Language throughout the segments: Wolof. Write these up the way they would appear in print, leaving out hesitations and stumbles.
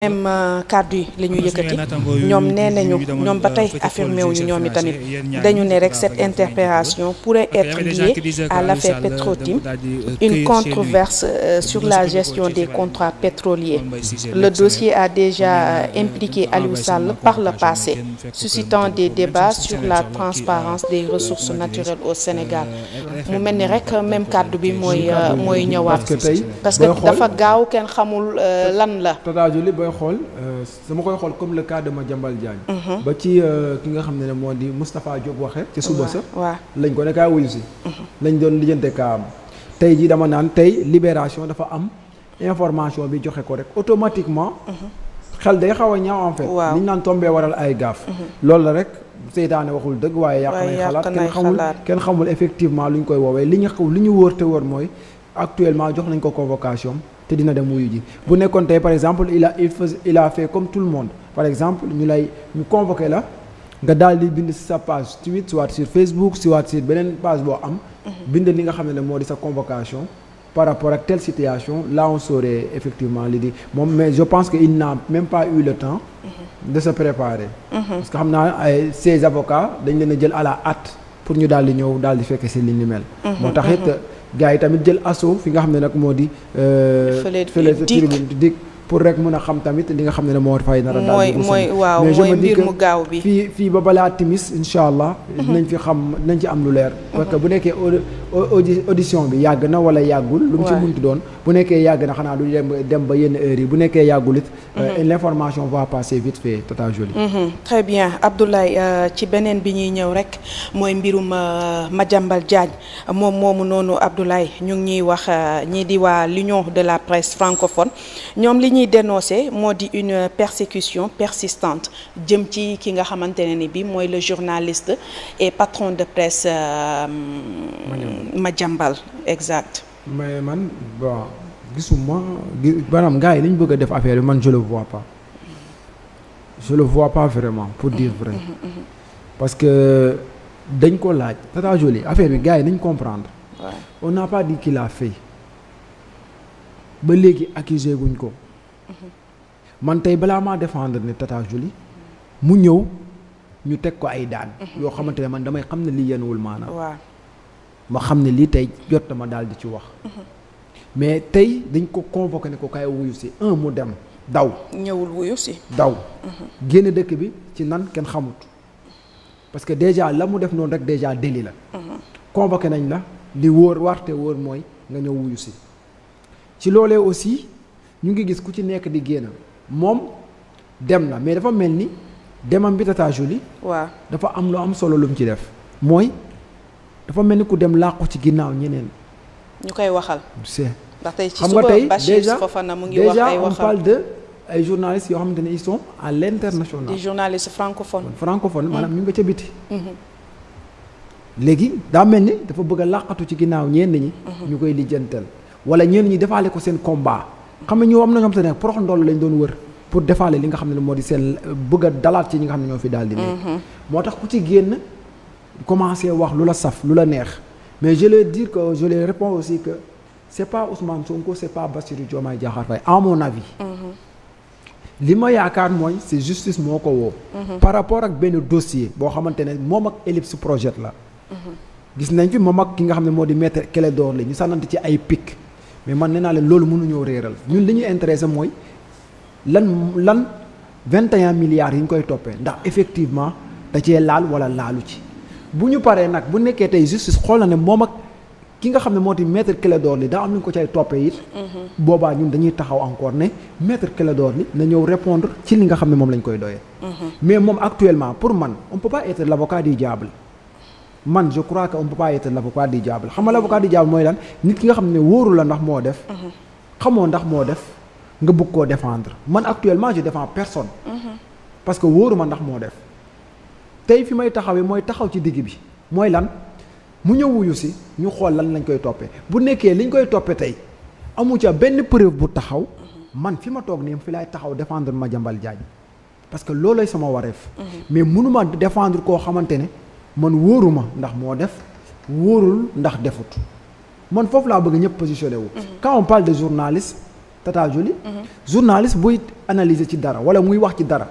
même kàddu yi la ñu yëkkati ñoom nee nañu ñoom ba tey affirmé wuñu ñoom i tamit dañu ne rek cette interpellation pourrait être liée à l'affaire Petro-Tim, une controverse sur la gestion des contrats pétroliers. Le dossier a déjà impliqué Aliou Sall par le passé, suscitant des débats sur la transparence des ressources naturelles au Sénégal. mu mel ni rek même kàddu bi mooy ñëwaat parce que dafa gaaw kenn xamul lan la. xool dama koy xool comme le cas de Madiambal Diagne ba ci ki nga xam ne moo di Moustapha Diop waxee ci suba sa lañ ko ne kaa wuyu si lañ doon lijjante kaam tey ji dama naan tey Libération dafa am information bi joxe ko rek automatiquement xel day xaw a ñaaw en fait niñ naan tombee waral ay gaaf loolu la rek seytaane waxul dëgg waaye yàq nay xalaat kenn xamul effectivement lu ñu koy woowee li ñu wóor te wóor mooy actuellement jox nañ ko convocation te dina dem wuyu ji bu nekkoon tey par exemple il a fait comme tout le monde par exemple ñu convoqué la nga daal di bind si sa page tweet soit sur Facebook soit sur beneen page boo am bind li nga xam ne moo di sa convocation par rapport ak telle situation là on saurait effectivement li di moom mais je pense que il n'a même pas eu le temps de se préparer parce que xam naa ay ses avocats dañ leen a jël à la hâte pour ñu daal di ñëw daal di fekk si li ni mel moo tax it gars yi tamit jël assaut fi nga xam ne nag moo di fële sa tribune di dik pour rek mën a xam tamit li nga xam ne moo fay nar a daal mooy mbir mu gaaw bi fii ba balaa timis incha allah nañ fi xam nañ ci am lu leer parce que bu nekkee audition bi yàgg na wala yàggul lu mu ci munti doon bu nekkee yàgg na xanaa du dem ba yenn heures yi bu nekkee yàggul it l'information va passer vite fait Tata Jolie très bien Abdoulaye ci beneen bi ñuy ñëw rek mooy mbirum Madiambal Diagne moom moomu noonu Abdoulaye ñu ngi ñuy wax ñii di waa l'Union de la presse francophone ñoom li ñuy dénoncer moo di une persécution persistante jëm ci ki nga xamante ne ni bi mooy le journaliste et patron de presse Madiambal exact mais man bon gisuma maanaam gars yi li ñu bëgg a def affaire bi man je le vois pas vraiment pour dire vrai parce que dañ ko laaj Tata Jolie affaire bi gars yi nañ comprendre on n'a pas dit qu'il a fait ba léegi accusé guñ ko man tey balaa maa défendre ne Tata Jolie mu ñëw ñu teg ko ay daan yoo xamante ne man damay xam ne lii yenuwul maanaam ma xam ne lii tey jot na ma daal di ci wax mais tey dañ ko convoqué ne ko kay wuyu si mu dem daw ñëwul wuyu si daw génn dëkk bi ci nan kenn xamut parce que déjà la mu def noonu rek déjà délit la convoqué nañ la li wóor warte wóor mooy nga ñëw wuyu si ci loolee aussi ñu ngi gis ku ci nekk di génn moom dem na mais dafa mel ni demam bi Tata Jolie dafa am lu am solo lu mu ci def mooy dafa mel ni ku dem làqu ci ginnaaw ñeneen ñu koy waxal ndax tey ci xam nga tey déjà mu ngi wax ay on parle de ay journalistes yoo xamante ne ils sont à l'international des journalistes francophones maanaam ñu nga ca biti léegi daa mel ni dafa bëgg a làqatu ci ginnaaw ñenn ñi ñu koy lijjantal wala ñenn ñi defaale ko seen combat xam ne ñoo am na ñoo xam te ne porox ndoll lañ doon wër pour defaale li nga xam ne moo di seen bëgg a dalaat ci ñi nga xam ne ñoo fi daal di nekk moo tax ku ci génn commencer wax lu la saf lu la neex mais je leur réponds aussi que c'est pas Ousmane Sonko c'est pas Bassirou Diomaye Diakhar Faye à mon avis li ma yaakaar mooy c'est justice moo ko woo par rapport ak benn dossier boo xamante ne moom ak Ellipse Projet la gis nañ fi moom ak ki nga xam ne moo di Maître Clédor Ly ñu sànnante ci ay pic mais man nee naa leen loolu mënuñoo réeral ñun li ñuy intéressé mooy lan 21 milliards yi ñu koy toppee ndax effectivement da cee laal wala laalu ci bu ñu paree nag bu nekkee tey justice xool na ne moom ak ki nga xam ne moo di Maître Clédor Ly daa am ñu ko cay toppee it boobaa ñun dañuy taxaw encore ne Maître Clédor Ly na ñëw répondre ci li nga xam ne moom lañ koy doyee mais moom actuellement pour man on peut pas être l'avocat du diable man je crois que on peut pas être l'avocat du diable xam nga l'avocat du diable mooy lan nit ki nga xam ne wóoru la ndax moo def xamoo ndax moo def nga bëgg koo défendre man actuellement je défends personne parce que wóoru ma ndax moo def tey fi may taxawee mooy taxaw ci digg bi mooy lan mu ñëw wuyu si ñu xool lan lañ koy toppee bu nekkee liñ koy toppee tey amu ca benn preuve bu taxaw man fi ma toog nii fi laay taxaw défendre Madiambal Diagne parce que loolooy sama wareef mais mënuma défendre koo xamante ne man wóoruma ndax moo def wóorul ndax defut man foofu laa bëgg ñëpp positionné wu quand on parle de journaliste Tata Jolie. Journaliste buy analyser ci dara wala muy wax ci dara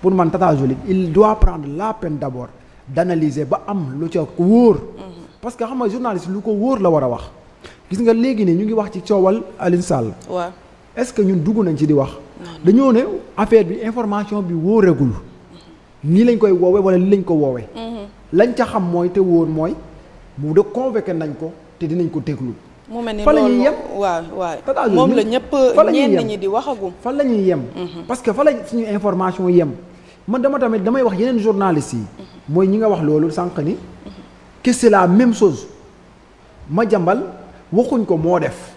pour man Tata Jolie il doit prendre la peine d'abord d'analyser ba am lu ca wóor. parce que xam nga journaliste lu ko wóor la war a wax. gis nga léegi ne ñu ngi wax ci coowal Alioune Sall. waaw est-ce que ñun dugg nañ ci di wax. dañoo ne affaire bi information bi wóoregul. nii lañ koy woowee wala nii lañ ko woowee. lañ ca xam mooy te wóor mooy mu de convoqué nañ ko te dinañ ko déglu. mu mel ni fa la ñuy yem waaw moom la ñëpp ñenn ñi di waxagum. fan la ñuy yem. parce que fa la suñu information yem. man damay wax yeneen journalistes yi. mooy ñi nga wax loolu sànq ni. que c'est la même chose. Madiambal waxuñ ko moo def.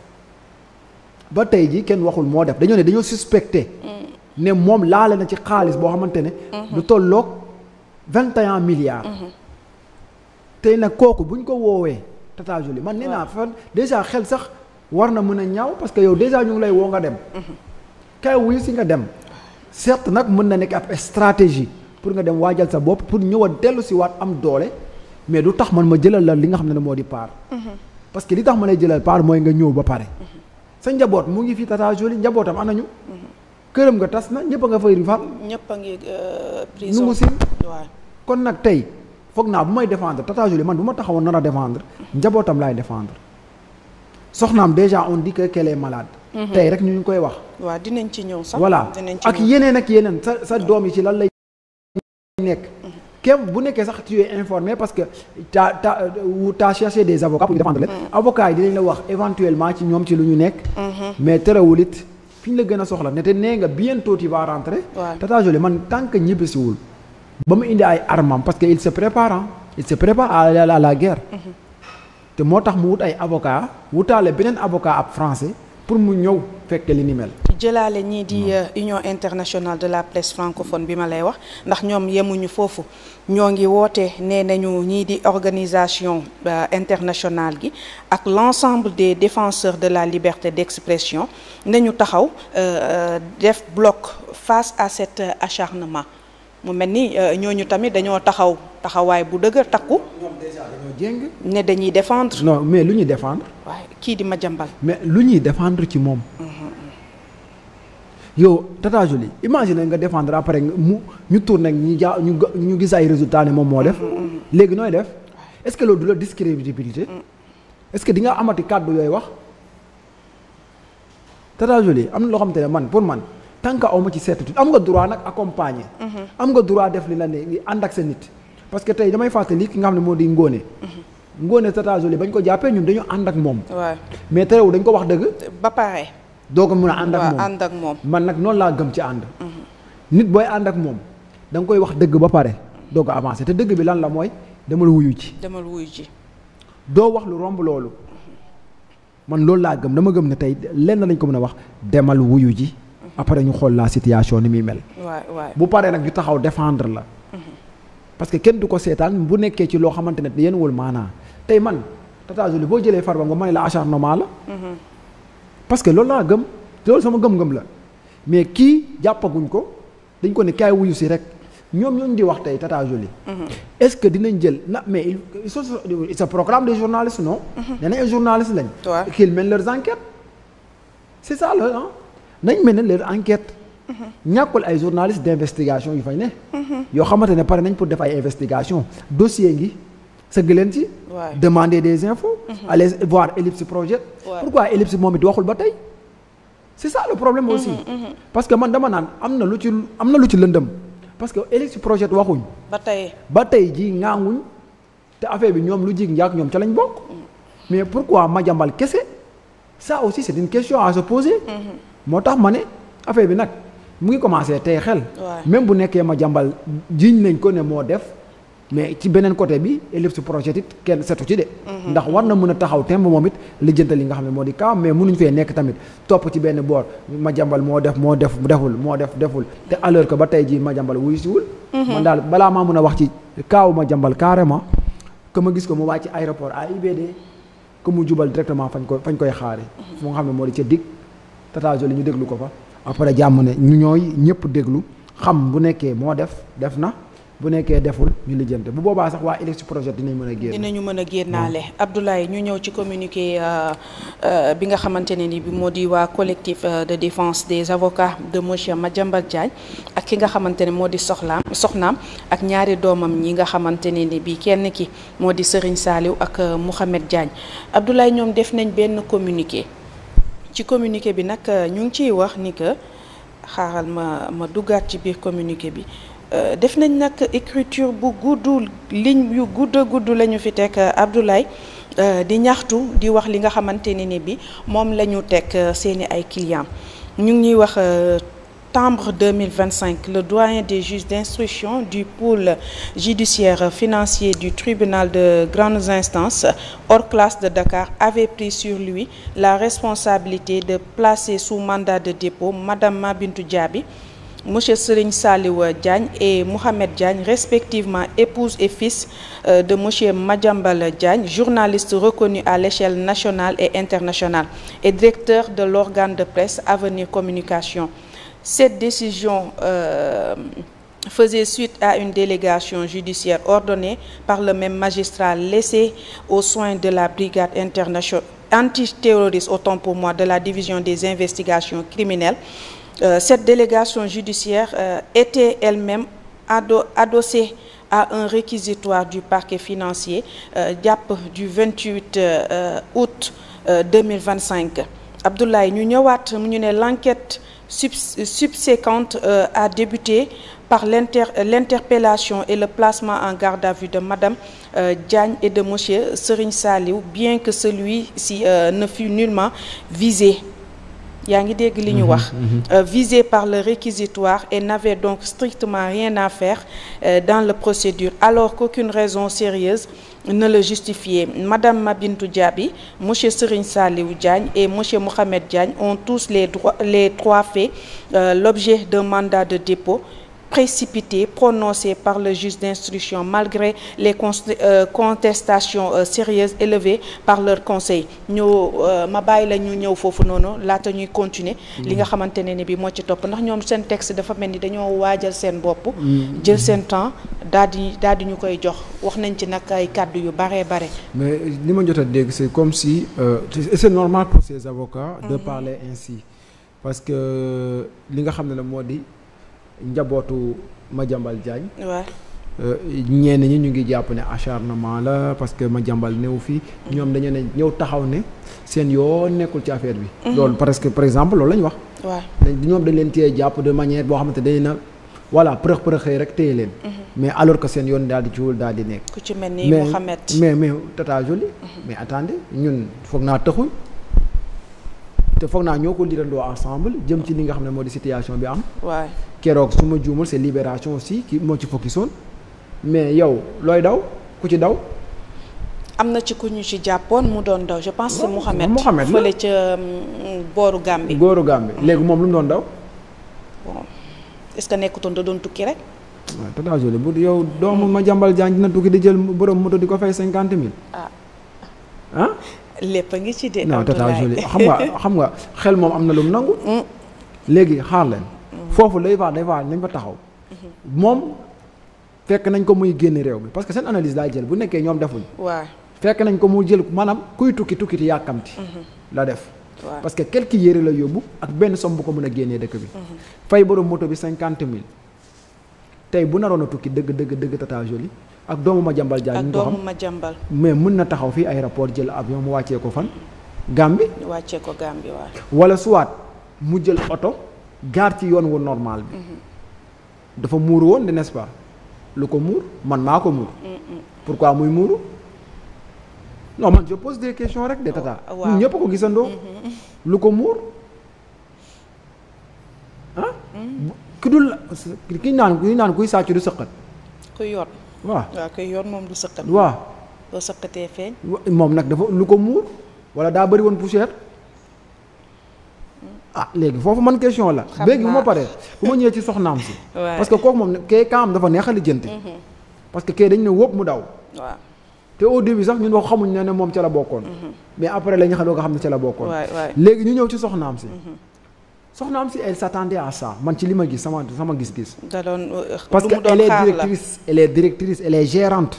ba tey ji kenn waxul moo def dañoo suspecté. ne moom laale na ci xaalis boo xamante ne. lu tolloog 21 milliards. tey nag kooku buñ ko woowee. Tata Jolie man nee naa fan déjà xel sax war na mën a ñaaw parce que yow déjà ñu ngi lay woo nga dem. kay wuyu si nga dem. certes nag mën na nekk ab stratégie pour nga dem waajal sa bopp pour ñëw a dellu si waat am doole mais du tax man ma jëlal la li nga xam ne moo di part. parce que li tax ma lay jëlal part mooy nga ñëw ba pare. sa njaboot mu ngi fi Tata Jolie njabootam anañu. këram nga tas na ñëpp a nga fay rifal. ñëpp a ngi prison nungu si kon nag tey. foog naa bu may défendre Tata Jolie man bu ma taxawoon nar a défendre njabootam laay défendre soxnaam déjà on dit que qu'elle est malade. tey rek ñu ngi koy wax. waaw dinañ ci ñëw sax. voilà ak yeneen sa doom yi ci lan lay nekk. képp bu nekkee sax tu es informé parce que t'as cherché des avocats pour défendre leen. avocats yi dinañ la wax éventuellement ci ñoom ci lu ñu nekk. mais terewul it fi ñu la gën a soxla ne te nee nga bientôt tu vas rentrer. Tata Jolie man tant que ñibbisiwul. ba mu indi ay armam parce que il se prépare à la guerre. te moo tax mu wut ay avocat wutaale beneen avocat ab français pour mu ñëw fekke li ni mel. jëlaale ñii di Union internationale de la presse francophone bi ma lay wax ndax ñoom yemuñu foofu ñoo ngi woote nee nañu ñii di organisation internationale gi ak l'ensemble des défenseurs de la liberté d'expression nañu taxaw def bloc face à cet acharnement. mu mel ni ñooñu tamit dañoo taxawaay bu dëgër takku. ñoom déjà dañoo jéng. ne dañuy défendre. non mais lu ñuy défendre. waaye kii di Madiambal. mais lu ñuy défendre ci moom. yow Tata Jolie imagine nga défendre après ñu tourné ñu gis ay résultats ne moom moo def. léegi nooy def est-ce que loolu du la discrédibilité. est-ce que di nga amati kàddu yooyu wax. Tata Jolie am na loo xamante ne man pour man. tant que aw ma ci certitude am nga droit nag accompagner. am nga droit def li la ne ànd ak sa nit. parce que tey damay fàttali ki nga xam ne moo di Ngone. Ngone Tata Jolie bañ ko jàppee ñun dañu ànd ak moom. waaw mais terewul dañ ko wax dëgg. ba pare. doo ko mën a ànd ak moom man nag noonu laa gëm ci ànd. nit booy ànd ak moom da nga koy wax dëgg ba pare doo ko avancer te dëgg bi lan la mooy demal wuyu ci. doo wax lu romb loolu. man loolu laa gëm dama gëm ne tey lenn lañ ko mën a wax demal wuyu ji. après ñu xool la situation ni muy mel. bu paree nag ñu taxaw défendre la. parce que kenn du ko seetaan bu nekkee ci loo xamante ne yéen wul maanaa tey man Tata Jolie boo jëlee Farba Ngom ma ne la acharnement la. parce que loolu laa gëm te loolu sama gëm-gëm la mais kii jàppaguñ ko dañ ko ne kaay wuyu si rek ñoom ñooñu di wax tey Tata Jolie. est-ce que dinañ jël mais il se programme des journalistes non. nee nañ ay journalistes lañ. qu'ils mènent leurs enquêtes. c'est ça la ah. nañ mel ne leur enquête. ñàkkul ay journalistes d'investigation yu fay ne. yoo xamante ne pare nañ pour def ay investigation dossier ngi sëgg leen ci. demander des infos. aller voir Ellipse Project. pourquoi Ellipse moom it waxul ba tey. c'est ça le problème aussi. parce que man dama naan am na lu ci lëndëm parce que Ellipse Project waxuñ. ba tey jii ngaanguñ te affaire bi ñoom lu jig njaak ñoom ca lañ bokk. mais pourquoi Madiambal kese ça aussi c'est une question à se poser. moo tax ma ne affaire bi nag mu ngi commencé tey xel. même bu nekkee Madiambal jiiñ nañ ko ne moo def mais ci beneen côté bi Ellipse Project it kenn setu ci de. ndax war na mën a taxaw temb moom it lijjantal li nga xam ne moo di cas mais mënuñ fee nekk tamit topp ci benn boor Madiambal moo deful te alors que ba tey jii Madiambal wuyu siwul. man daal balaa maa mën a wax ci kaawu Madiambal carrément que ma gis ko mu wàcc ci aéroport AIBD que mu jubal directement fañ koy xaare fu nga xam ne moo di ca dig. Tata Jolie ñu déglu ko fa après jàmm ne ñu ñooy ñëpp déglu xam bu nekkee moo def na bu nekkee deful ñu lijjante bu boobaa sax waa Elec projet dinañu mën a génnaale. Abdoulaye ñu ñëw ci communiqué bi nga xamante ne ni bi moo di waa collectif de défense des avocats de monsieur Madiambal Diagne ak ki nga xamante ne moo di soxnaam ak ñaari doomam ñi nga xamante ne ni bi kenn ki moo di Serigne Saliou ak Mouhamed Diagne. Abdoulaye ñoom def nañ benn communiqué ci communiqué bi nag ñu ngi ciy wax ni que xaaral ma duggaat ci biir communiqué bi. def nañ nag écriture bu gudd ligne yu gudd la ñu fi teg Abdoulaye di ñaxtu di wax li nga xamante ne ni bi moom la ñu teg seeni ay clients ñu ngi ñuy wax Timbre 2025 le doyen des juges d'instruction du pôle judiciaire financier du tribunal de grandes instances hors classe de Dakar avait pris sur lui la responsabilité de placer sous mandat de dépôt Madame Mabintou Diaby, monsieur Serigne Saliou Diagne et Mouhamed Diagne, respectivement épouse et fils de monsieur Madiambal Diagne, journaliste reconnu à l'échelle nationale et internationale et directeur de l'organe de presse Avenir Communication. Cette décision faisait suite à une délégation judiciaire ordonnée par le même magistrat laissée aux soins de la brigade internationale antiterroriste, autant pour moi, de la division des investigations criminelles. Cette délégation judiciaire était elle-même adossée à un réquisitoire du parquet financier jàpp du 28 août 2025. Abdoulaye ñu ñëwaat mu ñu ne l'enquête subséquente a débuté par l'interpellation et le placement en garde à vue de Madame Diagne et de monsieur Serigne Saliou, bien que celui-ci ne fut nullement visé. yaa ngi dégg li ñu wax visé par le réquisitoire et n'avait donc strictement rien à faire dans la procédure alors qu'aucune raison sérieuse ne le justifiait. Madame Mabintou Diaby, monsieur Serigne Saliou Diagne et monsieur Mouhamed Diagne ont tous les trois fait l'objet d'un mandat de dépôt précipité prononcé par le juge d'instruction malgré les contestations sérieuses élevées par leur conseil. Ma bàyyi la ñu ñëw foofu noonu laata ñuy continuer li nga xamante ne ni bi moo ci topp ndax ñoom seen texte dafa mel ni dañoo waajal seen bopp jël seen temps daal di ñu koy jox wax nañ ci nag ay kàddu yu bare. Mais li ma jot a dégg c'est comme si c'est normal pour ces avocats de parler ainsi parce que li nga xam ne la moo di njabootu Madiambal Diagne. waaw ñenn ñi ñu ngi jàpp ne acharnement la parce que Madiambal néew fii ñoom dañu ne ñëw taxaw ne seen yoon nekkul ci affaire bi. loolu parce que par exemple loolu la ñu wax. waaw ñoom dañ leen téye jàpp de manière boo xamante dañ na voilà përëx rek téye leen. mais alors que seen yoon daal di ciwul daal di nekk. ku ci mel ni Mouhamed mais Tata Jolie. mais attendez ñun foog naa taxuñ. te foog naa ñoo ko lirandoo ensemble jëm ci li nga xam ne moo di situation bi am. waaw keroog su ma juumul c'est libération aussi ki moo ci focussoon mais yow looy daw ku ci daw. am na ci ku ñu ci jàppoon mu doon daw je pense que Mouhamed fële ca booru Gambie. léegi moom lu mu doon daw. bon est-ce que nekkutoon da doon tukki rek. waaw Tata Jolie bu yow doomu Madiambal Diagne dina tukki di jël borom moto di ko fay 50 000. ah. lépp a ngi ci de. non Tata Jolie xam nga xel moom am na lu mu nangu. léegi xaar leen. foofu day nañ fa taxaw. moom fekk nañ ko muy génn réew mi parce que seen analyse laay jël bu nekkee ñoom defuñ. waaw fekk nañ ko mu jël maanaam kuy tukki ti yàkkamti. la def. parce que quelques yére la yóbbu ak benn somme bu ko mën a génnee dëkk bi. fay borom moto bi 50 000 tey bu naroon a tukki dëgg Tata Jolie. ak doomu Madiambal Diagne ñu ko xam mais mën na taxaw fii aéroport jël avion mu wàccee ko fan. Gambie. wàccee ko Gambie waaw. wala soit mu jël oto gaar ci yoon wu normal bi. dafa muuru woon de n'est-ce pas lu ko muur man maa ko muur. pourquoi muy muuru non man je pose des questions rek de Tata. waaw ñun ñëpp ko gisandoo. lu ko muur ah. ki naan kuy sàcc du sëqat. kuy yor. waaw koy yoon moom du sëqat. waaw doo sëqatee feeñ. moom nag dafa lu ko muur wala daa bëri woon poussière. léegi foofu man question la. léegi bu ma paree bu ma ñëwee ci soxnaam si. parce que kooku moom kee kaam dafa neex a lijjanti. parce que kee dañ ne wóob mu daw. waaw te au début sax ñun wax xamuñ ne moom ca la bokkoon. mais après la ñu xam ne ca la bokkoon. léegi ñu ñëw ci soxnaam si. soxnaam si elle s'attendait à ça man ci li ma gis sama gis-gis. da doon parce que elle est directrice elle est gérante.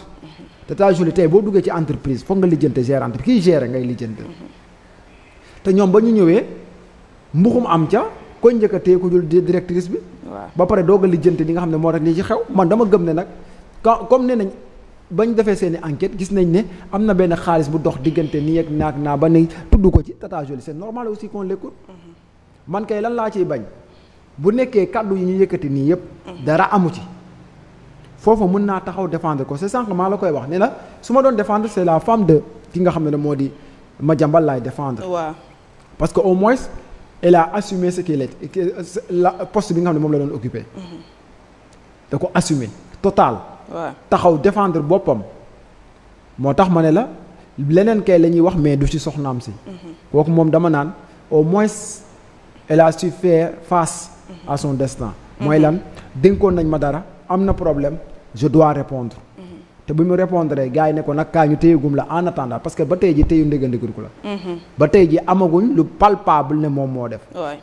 Tata Julie tey boo duggee ci entreprise foog nga lijjante gérante bi kiy gérer ngay lijjante. te ñoom ba ñu ñëwee mbuxum am ca koy njëkk a téye ku dul directrice bi. ba pare doog a lijjante li nga xam ne moo rek li ci xew man dama gëm ne nag comme nee nañ bañ defee seen i enquête gis nañ ne am na benn xaalis bu dox diggante nii ak naag naa ba ne tudd ko ci Tata Julie c'est normal aussi qu'on l'écoute. man kay lan laa ciy bañ bu nekkee kàddu yi ñu yëkkati nii yëpp. dara amu ci. foofu mën naa taxaw défendre ko c'est sànq maa la koy wax ne la su ma doon défendre c'est la femme de ki nga xam ne moo di Madiambal laay défendre. waaw parce que au moins elle a assumé ce qu'il est la poste bi nga xam ne moom la doon occupé. da ko assumé total. waaw taxaw défendre boppam. moo tax ma ne la leneen kay la ñuy wax mais du ci soxnaam si. kooku moom dama naan au moins elle a su faire face à son destin. mooy lan dénkoon nañ ma dara am na problème je dois répondre. te bu mu répondre gars yi ne ko nag kaa ñu téyegum la en attendant parce que ba tey ji téyu ndéggandiku la. ba tey ji amaguñ lu palpable ne moom moo def.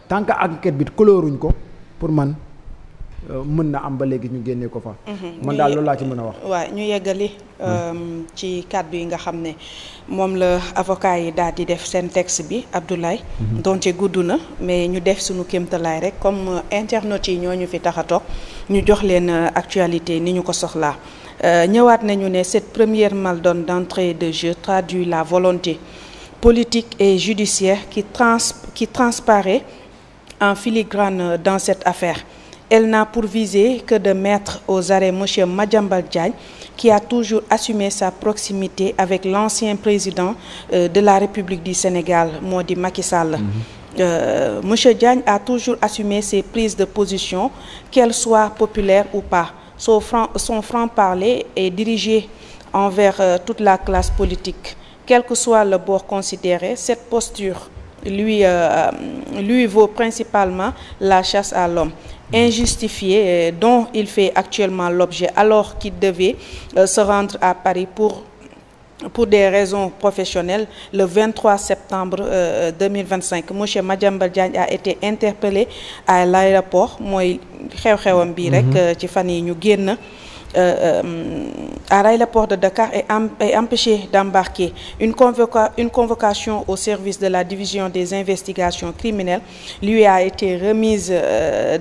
tant que enquête bi colooruñ ko pour man mën na am ba léegi ñu génnee ko fa. man daal loolu laa ci mën a wax. waaw ñu yeggali ci kàddu yi nga xam ne moom la avocat yi daal di def seen texte bi Abdoulaye. donte gudd na mais ñu def suñu kéemtalaay rek comme internautes yi ñoo ñu fi tax a toog ñu jox leen actualité ni ñu ko soxlaa. ñëwaat nañu ne cette première maldonne d'entrée de jeu traduit la volonté politique et judiciaire qui transparaît en filigrane dans cette affaire. Elle n'a pour visée que de mettre aux arrêts monsieur Madiambal Diagne qui a toujours assumé sa proximité avec l'ancien président de la République du Sénégal moo di Macky Sall. Monsieur Diagne a toujours assumé ses prises de position qu'elles soient populaires ou pas. Son franc-parler est dirigé envers toute la classe politique. Quel que soit le bord considéré, cette posture lui vaut principalement la chasse à l'homme injustifiée dont il fait actuellement l'objet alors qu'il devait se rendre à Paris pour des raisons professionnelles le 23 septembre 2025. Monsieur Madiambal Diagne a été interpellé à l'aéroport mooy xew-xewam bii rek ci fan yi ñu génn à l'aéroport de Dakar est empêché d'embarquer. Une convocation au service de la division des investigations criminelles lui a été remise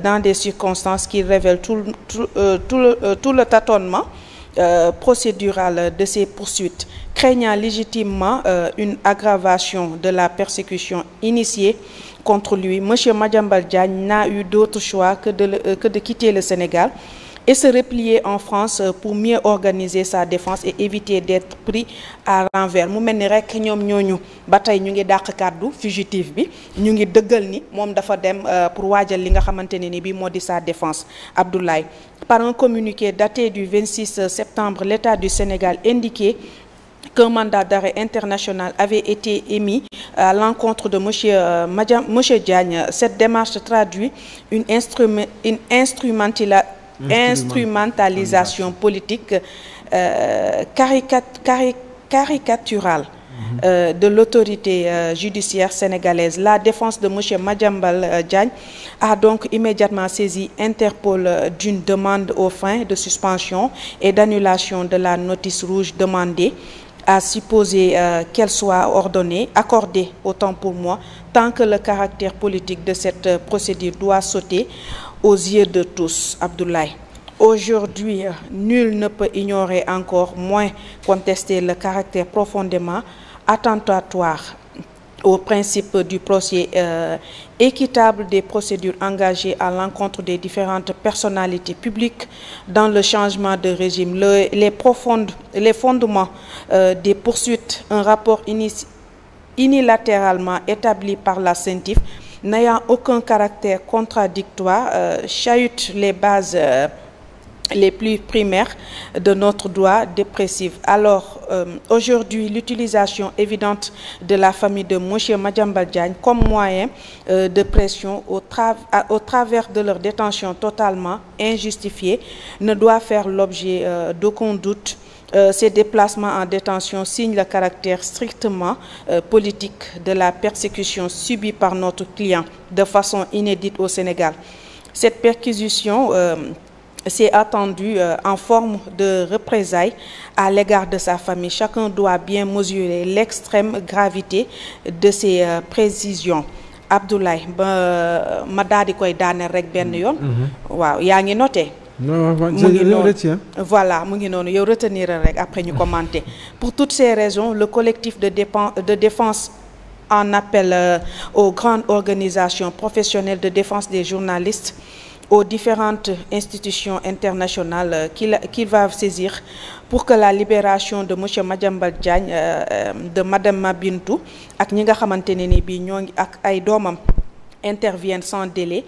dans des circonstances qui révèlent tout le tâtonnement procédural de ces poursuites, craignant légitimement une aggravation de la persécution initiée contre lui. Monsieur Madiambal Diagne n'a eu d'autre choix que de quitter le Sénégal et se replier en France pour mieux organiser sa défense et éviter d'être pris à renvers. Mu mel ni rek ñoom ñooñu ba tey ñu ngi dàq kàddu fugitif bi ñu ngi dëggal ni moom dafa dem pour waajal li nga xamante ne ni bi moo di sa défense. Abdoulaye, par un communiqué daté du 26 septembre, l'État du Sénégal indiquait qu'un mandat d'arrêt international avait été émis à l'encontre de monsieur Diagne. Cette démarche traduit une instrumentalisation politique caricaturale de l'autorité judiciaire sénégalaise. La défense de monsieur Madiambal Diagne a donc immédiatement saisi Interpol d'une demande aux fins de suspension et d'annulation de la notice rouge demandée, à supposer qu'elle soit accordée, autant pour moi, tant que le caractère politique de cette procédure doit sauter aux yeux de tous. Abdoulaye, aujourd'hui, nul ne peut ignorer, encore moins contester le caractère profondément attentatoire au principe du procès équitable des procédures engagées à l'encontre des différentes personnalités publiques dans le changement de régime. Les fondements des poursuites, un rapport unilatéralement établi par la CENTIF n'ayant aucun caractère contradictoire, chahute les bases les plus primaires de notre droit dépressif. Alors, aujourd'hui, l'utilisation évidente de la famille de monsieur Madiambal Diagne comme moyen de pression au travers de leur détention totalement injustifiée ne doit faire l'objet d'aucun doute Ces déplacements en détention signent le caractère strictement politique de la persécution subie par notre client de façon inédite au Sénégal. Cette perquisition s'est attendue en forme de représailles à l'égard de sa famille. Chacun doit bien mesurer l'extrême gravité de ces précisions. Abdoulaye ma daal di koy daaneel rek benn yoon. waaw yaa ngi noté. mu ngi noonu voilà mu ngi noonu yow retenir rek après ñu commenter. Pour toutes ces raisons, le collectif de défense en appelle aux grandes organisations professionnelles de défense des journalistes, aux différentes institutions internationales qu'il va saisir pour que la libération de monsieur Madiambal Diagne, de madame Mabintou ak ñi nga xamante ne ni bii ñoo ngi ak ay doomam intervienne sans délai,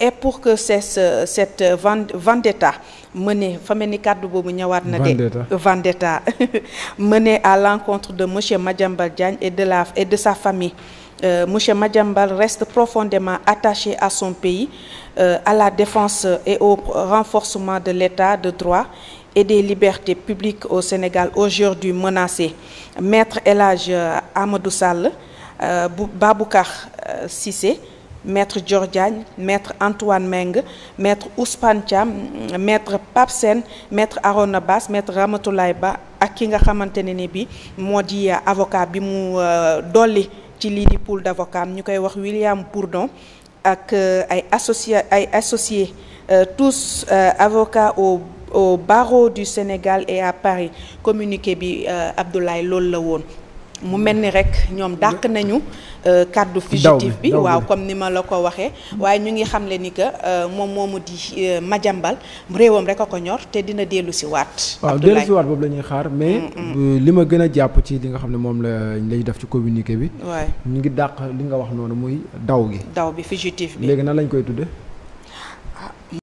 et pour que cesse cette vendetta menée fa mel ni kàddu boobu ñëwaat na de vendetta menée à l'encontre de monsieur Madiambal Diagne et de sa famille. Monsieur Madiambal reste profondément attaché à son pays, à la défense et au renforcement de l'état de droit et des libertés publiques au Sénégal, aujourd'hui menacé. Maître El Hadj Amadou Sall, Baboucar Cissé, Maître Dior Diagne, Maître Antoine Meng, Maître Ousmane Thiam, Maître Pape Sène, Maître Arona Bass, Maître Ramatoulaye Ba ak ki nga xamante ne ni bi moo di avocat bi mu dolli ci lii di pool d'avocat ñu koy wax William Bourdon ak ay associés tous avocats au barreau du Sénégal et à Paris. Communiqué bi Abdoulaye loolu la woon. mu mel ni rek ñoom dàq nañu kàddu fugitif bi waaw comme ni ma la ko waxee waaye ñu ngi xamle ni que moom moomu di Madiambal réewam rek a ko ñor te dina dellu si waat. waaw dellu si waat boobu la ñuy xaar mais li ma gën a jàpp ci li nga xam ne moom lañ def ci communiqué bi. waay ñu ngi dàq li nga wax noonu muy daw gi. daw bi fugitif bi léegi nan lañ koy tudde